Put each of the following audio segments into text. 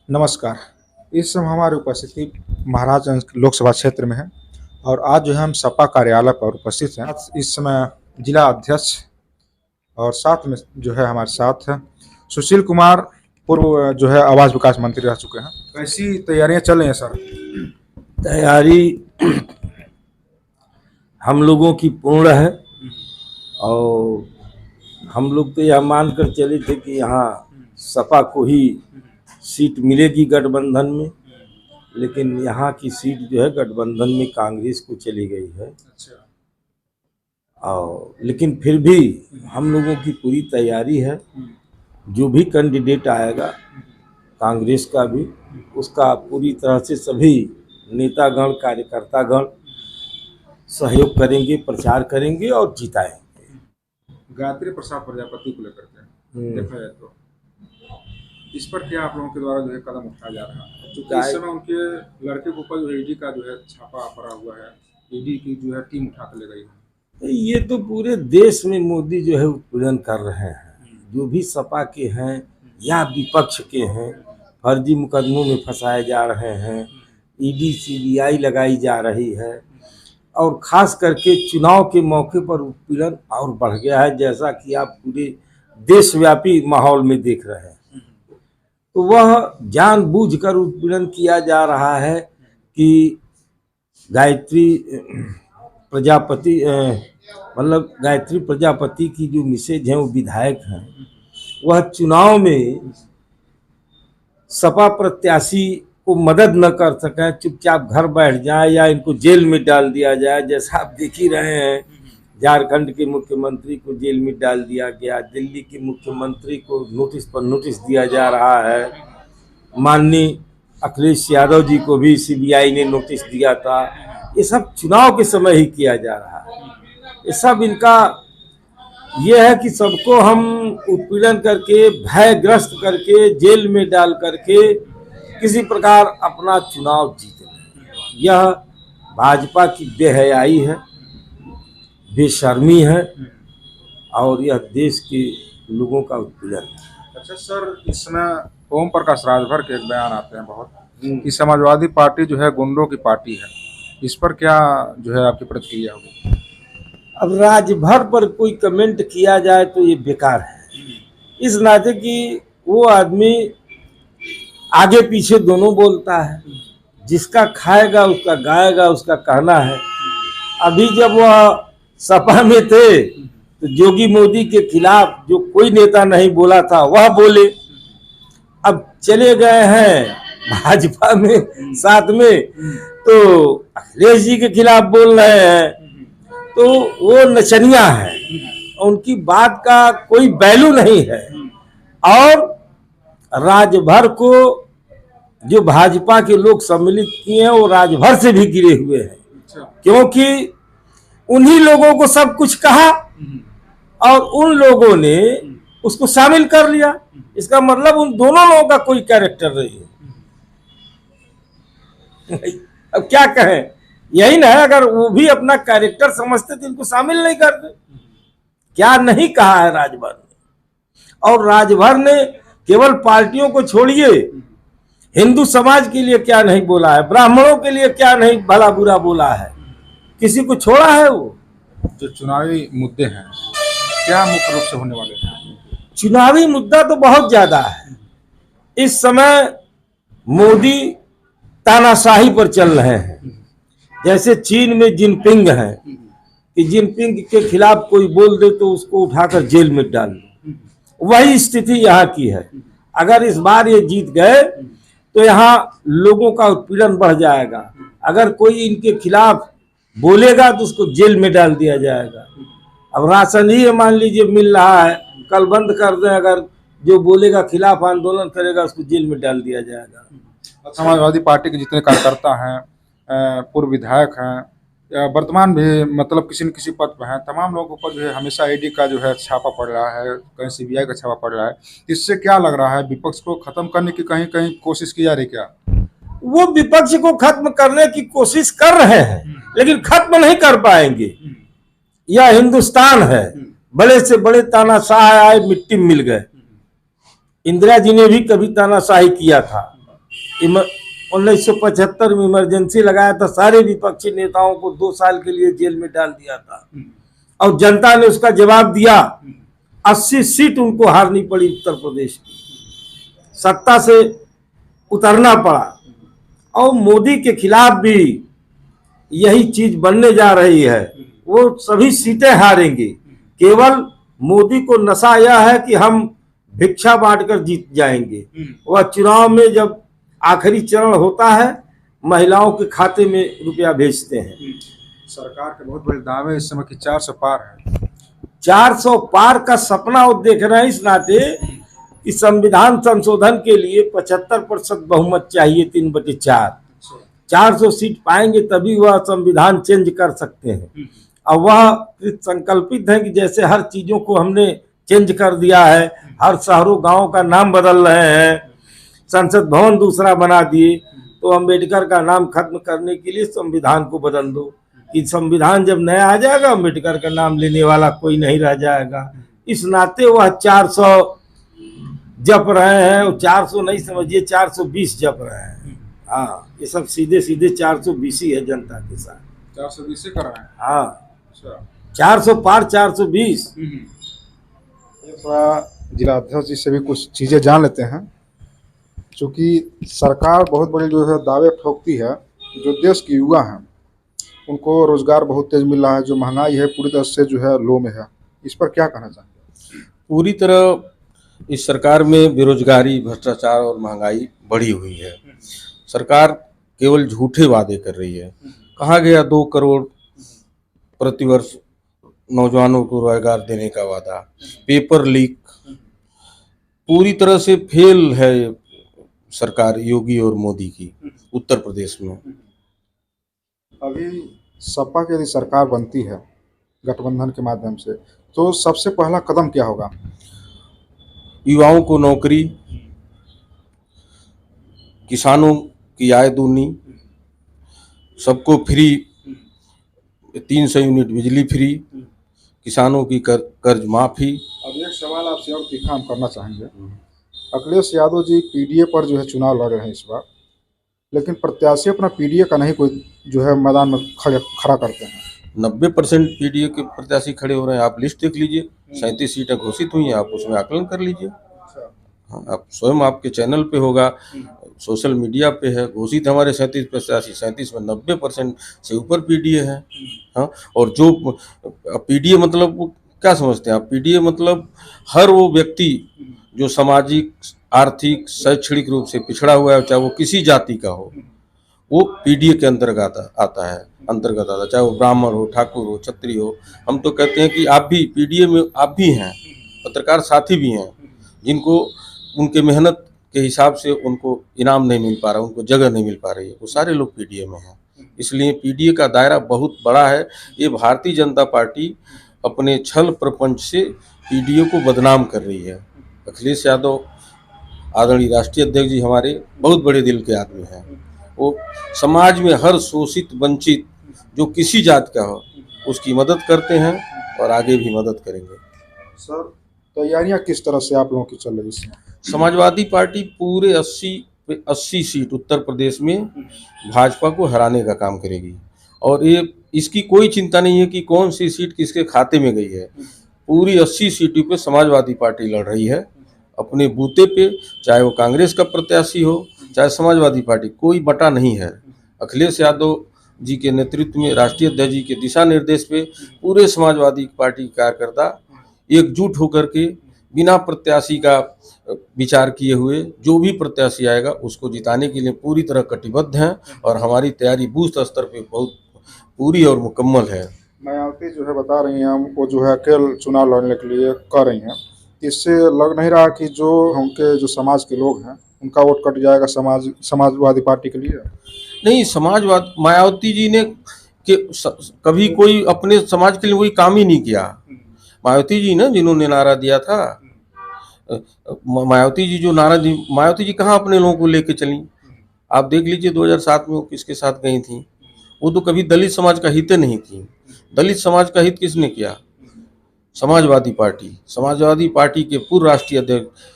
नमस्कार। इस समय हमारी उपस्थिति महाराजगंज लोकसभा क्षेत्र में है और आज जो है हम सपा कार्यालय पर उपस्थित हैं। इस समय जिला अध्यक्ष और साथ में जो है हमारे साथ है सुशील कुमार, पूर्व जो है आवास विकास मंत्री रह चुके हैं। कैसी तैयारियां चल रही हैं सर? तैयारी हम लोगों की पूर्ण है और हम लोग तो यह मानकर चले थे कि यहाँ सपा को ही सीट मिलेगी गठबंधन में, लेकिन यहाँ की सीट जो है गठबंधन में कांग्रेस को चली गई है। और लेकिन फिर भी हम लोगों की पूरी तैयारी है। जो भी कैंडिडेट आएगा कांग्रेस का भी, उसका पूरी तरह से सभी नेतागण कार्यकर्तागण सहयोग करेंगे, प्रचार करेंगे और जिताएंगे। गायत्री प्रसाद प्रजापति को लेकर के देखा जाए तो इस पर क्या आप लोगों के द्वारा जो है कदम उठाया जा रहा है? क्योंकि इस समय उनके लड़के के ऊपर जो है ईडी का जो है छापा पड़ा हुआ है, ईडी की जो है टीम उठा कर ले गई है। ये तो पूरे देश में मोदी जो है उत्पीड़न कर रहे हैं। जो भी सपा के हैं या विपक्ष के हैं, फर्जी मुकदमों में फंसाए जा रहे हैं, ईडी सीबीआई लगाई जा रही है और खास करके चुनाव के मौके पर उत्पीड़न और बढ़ गया है, जैसा कि आप पूरे देशव्यापी माहौल में देख रहे हैं। तो वह जानबूझकर उत्पीड़न किया जा रहा है कि गायत्री प्रजापति मतलब गायत्री प्रजापति की जो मिसेज हैं वो विधायक हैं, वह चुनाव में सपा प्रत्याशी को मदद न कर सकें, चुपचाप घर बैठ जाए या इनको जेल में डाल दिया जाए। जैसा आप देख ही रहे हैं, झारखंड के मुख्यमंत्री को जेल में डाल दिया गया, दिल्ली के मुख्यमंत्री को नोटिस पर नोटिस दिया जा रहा है, माननीय अखिलेश यादव जी को भी सीबीआई ने नोटिस दिया था। ये सब चुनाव के समय ही किया जा रहा है। ये सब इनका ये है कि सबको हम उत्पीड़न करके, भयग्रस्त करके, जेल में डाल करके किसी प्रकार अपना चुनाव जीते। यह भाजपा की बेहयाई है, बेशर्मी है और यह देश के लोगों का उत्पीड़न है। अच्छा सर, इस समय ओम प्रकाश राजभर के एक बयान आते हैं बहुत कि समाजवादी पार्टी जो है गुंडों की पार्टी है। इस पर क्या जो है आपकी प्रतिक्रिया होगी? अब राजभर पर कोई कमेंट किया जाए तो ये बेकार है, इस नाते कि वो आदमी आगे पीछे दोनों बोलता है, जिसका खाएगा उसका गाएगा, उसका कहना है। अभी जब वह सपा में थे तो जोगी मोदी के खिलाफ जो कोई नेता नहीं बोला था वह बोले। अब चले गए हैं भाजपा में साथ में तो अखिलेश जी के खिलाफ बोल रहे हैं, तो वो नचनिया है, उनकी बात का कोई वैल्यू नहीं है। और राजभर को जो भाजपा के लोग सम्मिलित किए हैं वो राजभर से भी गिरे हुए हैं, क्योंकि उन्हीं लोगों को सब कुछ कहा और उन लोगों ने उसको शामिल कर लिया। इसका मतलब उन दोनों लोगों का कोई कैरेक्टर नहीं है। अब क्या कहें, यही ना है, अगर वो भी अपना कैरेक्टर समझते तो इनको शामिल नहीं करते। क्या नहीं कहा है राजभर ने, और राजभर ने केवल पार्टियों को छोड़िए, हिंदू समाज के लिए क्या नहीं बोला है, ब्राह्मणों के लिए क्या नहीं भला बुरा बोला है, किसी को छोड़ा है? वो जो चुनावी मुद्दे हैं क्या मुख्य रूप से होने वाले हैं? चुनावी मुद्दा तो बहुत ज्यादा है। इस समय मोदी तानाशाही पर चल रहे हैं। जैसे चीन में जिनपिंग है कि जिनपिंग के खिलाफ कोई बोल दे तो उसको उठाकर जेल में डाल दो, वही स्थिति यहाँ की है। अगर इस बार ये जीत गए तो यहाँ लोगों का उत्पीड़न बढ़ जाएगा। अगर कोई इनके खिलाफ बोलेगा तो उसको जेल में डाल दिया जाएगा। अब राशन ही मान लीजिए मिल रहा है, कल बंद कर दें, अगर जो बोलेगा खिलाफ आंदोलन करेगा उसको जेल में डाल दिया जाएगा। समाजवादी पार्टी के जितने कार्यकर्ता हैं, पूर्व विधायक हैं, वर्तमान भी मतलब किसी न किसी पद पर हैं, तमाम लोगों पर जो है हमेशा ईडी का जो है छापा पड़ रहा है, कहीं सीबीआई का छापा पड़ रहा है। इससे क्या लग रहा है, विपक्ष को खत्म करने की कहीं कहीं कोशिश की जा रही क्या? वो विपक्ष को खत्म करने की कोशिश कर रहे हैं लेकिन खत्म नहीं कर पाएंगे। यह हिंदुस्तान है, बड़े से बड़े तानाशाह आए, मिट्टी मिल गए। इंदिरा जी ने भी कभी तानाशाही किया था, 1975 में इमरजेंसी लगाया था, सारे विपक्षी नेताओं को 2 साल के लिए जेल में डाल दिया था और जनता ने उसका जवाब दिया। 80 सीट उनको हारनी पड़ी उत्तर प्रदेश की, सत्ता से उतरना पड़ा। और मोदी के खिलाफ भी यही चीज बनने जा रही है, वो सभी सीटें हारेंगे। केवल मोदी को नशा यह है कि हम भिक्षा बांटकर जीत जाएंगे। वह चुनाव में जब आखिरी चरण होता है, महिलाओं के खाते में रुपया भेजते हैं। सरकार के बहुत बड़े दावे इस समय की 400 पार है। 400 पार का सपना वो देख रहे हैं इस नाते कि संविधान संशोधन के लिए 75% बहुमत चाहिए, 3/4। 400 सीट पाएंगे तभी वह संविधान चेंज कर सकते हैं। और वह संकल्पित है कि जैसे हर चीजों को हमने चेंज कर दिया है, हर शहरों गांवों का नाम बदल रहे हैं, संसद भवन दूसरा बना दिए, तो अम्बेडकर का नाम खत्म करने के लिए संविधान को बदल दो कि संविधान जब नया आ जाएगा अम्बेडकर का नाम लेने वाला कोई नहीं रह जाएगा। इस नाते वह 400 जप रहे हैं, और 400 नहीं समझिए 420 जप रहे हैं। हाँ, ये सब सीधे सीधे 420 ही है जनता के साथ। 420 से कर रहे हैं। हाँ, 400 पार 420। थोड़ा जिला अध्यक्ष जी से भी कुछ चीज़ें जान लेते हैं। क्योंकि सरकार बहुत बड़ी जो है दावे ठोकती है, जो देश के युवा हैं उनको रोजगार बहुत तेज मिल रहा है, जो महंगाई है पूरी तरह से जो है लो में है, इस पर क्या कहना चाहेंगे? पूरी तरह इस सरकार में बेरोजगारी, भ्रष्टाचार और महंगाई बढ़ी हुई है। सरकार केवल झूठे वादे कर रही है। कहा गया 2 करोड़ प्रतिवर्ष नौजवानों को रोजगार देने का वादा, पेपर लीक, पूरी तरह से फेल है सरकार योगी और मोदी की उत्तर प्रदेश में। अभी सपा की यदि सरकार बनती है गठबंधन के माध्यम से, तो सबसे पहला कदम क्या होगा? युवाओं को नौकरी, किसानों की आय दूनी, सबको फ्री 300 यूनिट बिजली फ्री, किसानों की कर्ज माफी। अब एक सवाल आपसे और तीखा हम करना चाहेंगे। अखिलेश यादव जी पीडीए पर जो है चुनाव लड़ रहे हैं इस बार, लेकिन प्रत्याशी अपना पीडीए का नहीं कोई जो है मैदान में खड़ा करते हैं। 90% पीडीए के प्रत्याशी खड़े हो रहे हैं। आप लिस्ट देख लीजिए, 37 सीटें घोषित हुई हैं, आप उसमें आकलन कर लीजिए। हाँ, आप स्वयं आपके चैनल पे होगा, सोशल मीडिया पे है, घोषित हमारे 37 प्रत्याशी, 37 में 90% से ऊपर पीडीए है। हाँ, और जो पीडीए मतलब क्या समझते हैं आप? पीडीए मतलब हर वो व्यक्ति जो सामाजिक, आर्थिक, शैक्षणिक रूप से पिछड़ा हुआ है, चाहे वो किसी जाति का हो, वो पीडीए के अंतर्गत आता है, चाहे वो ब्राह्मण हो, ठाकुर हो, क्षत्रिय हो। हम तो कहते हैं कि आप भी पीडीए में आप भी हैं, पत्रकार साथी भी हैं, जिनको उनके मेहनत के हिसाब से उनको इनाम नहीं मिल पा रहा, उनको जगह नहीं मिल पा रही है, वो सारे लोग पीडीए में हैं। इसलिए पीडीए का दायरा बहुत बड़ा है। ये भारतीय जनता पार्टी अपने छल प्रपंच से पीडीए को बदनाम कर रही है। अखिलेश यादव आदरणीय राष्ट्रीय अध्यक्ष जी हमारे बहुत बड़े दिल के आदमी हैं। वो समाज में हर शोषित, वंचित जो किसी जात का हो उसकी मदद करते हैं और आगे भी मदद करेंगे। सर, तैयारियां किस तरह से आप लोगों की चल रही है? समाजवादी पार्टी पूरे 80 सीट उत्तर प्रदेश में भाजपा को हराने का काम करेगी, और ये इसकी कोई चिंता नहीं है कि कौन सी सीट किसके खाते में गई है। पूरी 80 सीटों पे समाजवादी पार्टी लड़ रही है अपने बूते पे, चाहे वो कांग्रेस का प्रत्याशी हो, चाहे समाजवादी पार्टी, कोई बटा नहीं है। अखिलेश यादव जी के नेतृत्व में, राष्ट्रीय अध्यक्ष जी के दिशा निर्देश पे पूरे समाजवादी पार्टी कार्यकर्ता एकजुट होकर के बिना प्रत्याशी का विचार किए हुए जो भी प्रत्याशी आएगा उसको जिताने के लिए पूरी तरह कटिबद्ध हैं, और हमारी तैयारी बूथ स्तर पे बहुत पूरी और मुकम्मल है। मायावती जो है बता रही हैं वो जो है अकेले चुनाव लड़ने के लिए कर रही हैं, इससे लग नहीं रहा कि जो उनके जो समाज के लोग हैं उनका वोट कट जाएगा समाजवादी पार्टी के लिए? नहीं, समाजवाद मायावती जी ने कभी कोई अपने समाज के लिए कोई काम ही नहीं किया। मायावती जी ना जिन्होंने नारा दिया था, मायावती जी जो नारा दी, मायावती जी कहाँ अपने लोगों को लेके चली? आप देख लीजिए 2007 में वो किसके साथ गई थी। वो तो कभी दलित समाज का हित नहीं थी। दलित समाज का हित किसने किया? समाजवादी पार्टी। समाजवादी पार्टी के पूर्व राष्ट्रीय अध्यक्ष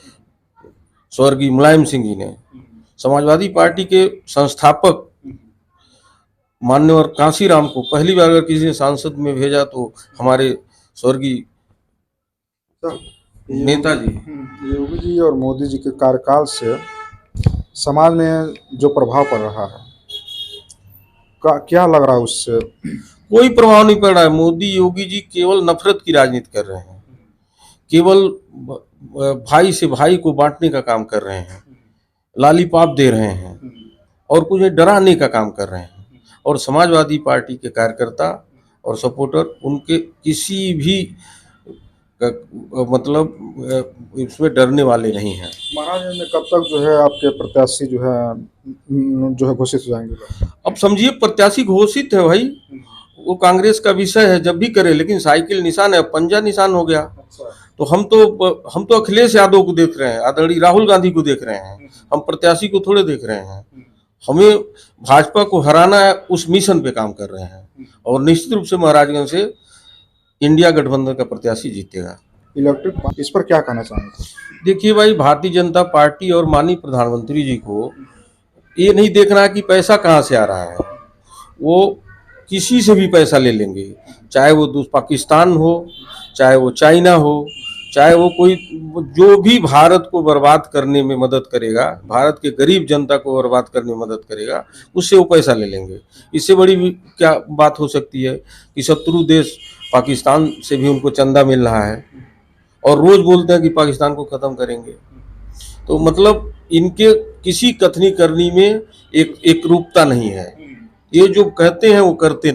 स्वर्गीय मुलायम सिंह जी ने समाजवादी पार्टी के संस्थापक मान्यवर कांशीराम को पहली बार अगर किसी ने सांसद में भेजा तो हमारे स्वर्गीय नेताजी। योगी जी और मोदी जी के कार्यकाल से समाज में जो प्रभाव पड़ रहा है, क्या लग रहा है उससे? कोई प्रभाव नहीं पड़ रहा है। मोदी योगी जी केवल नफरत की राजनीति कर रहे हैं, केवल भाई से भाई को बांटने का काम कर रहे हैं, लॉलीपॉप दे रहे हैं और कुछ डराने का काम कर रहे हैं। और समाजवादी पार्टी के कार्यकर्ता और सपोर्टर उनके किसी भी मतलब इसमें डरने वाले नहीं हैं। महाराज में कब तक जो है आपके प्रत्याशी जो है घोषित हो जाएंगे? अब समझिए प्रत्याशी घोषित है भाई, वो कांग्रेस का विषय है, जब भी करे, लेकिन साइकिल निशान है, पंजा निशान हो गया। तो हम तो अखिलेश यादव को देख रहे हैं, आदरणीय राहुल गांधी को देख रहे हैं, हम प्रत्याशी को थोड़े देख रहे हैं। हमें भाजपा को हराना है, उस मिशन पे काम कर रहे हैं और निश्चित रूप से महाराजगंज से इंडिया गठबंधन का प्रत्याशी जीतेगा। इलेक्ट्रिक, इस पर क्या कहना चाहेंगे? देखिए भाई, भारतीय जनता पार्टी और माननीय प्रधानमंत्री जी को ये नहीं देखना कि पैसा कहाँ से आ रहा है। वो किसी से भी पैसा ले लेंगे, चाहे वो पाकिस्तान हो, चाहे वो चाइना हो, चाहे वो कोई जो भी भारत को बर्बाद करने में मदद करेगा, भारत के गरीब जनता को बर्बाद करने में मदद करेगा, उससे वो पैसा ले लेंगे। इससे बड़ी भी क्या बात हो सकती है कि शत्रु देश पाकिस्तान से भी उनको चंदा मिल रहा है और रोज बोलते हैं कि पाकिस्तान को खत्म करेंगे। तो मतलब इनके किसी कथनी करनी में एक रूपता नहीं है। ये जो कहते हैं वो करते नहीं।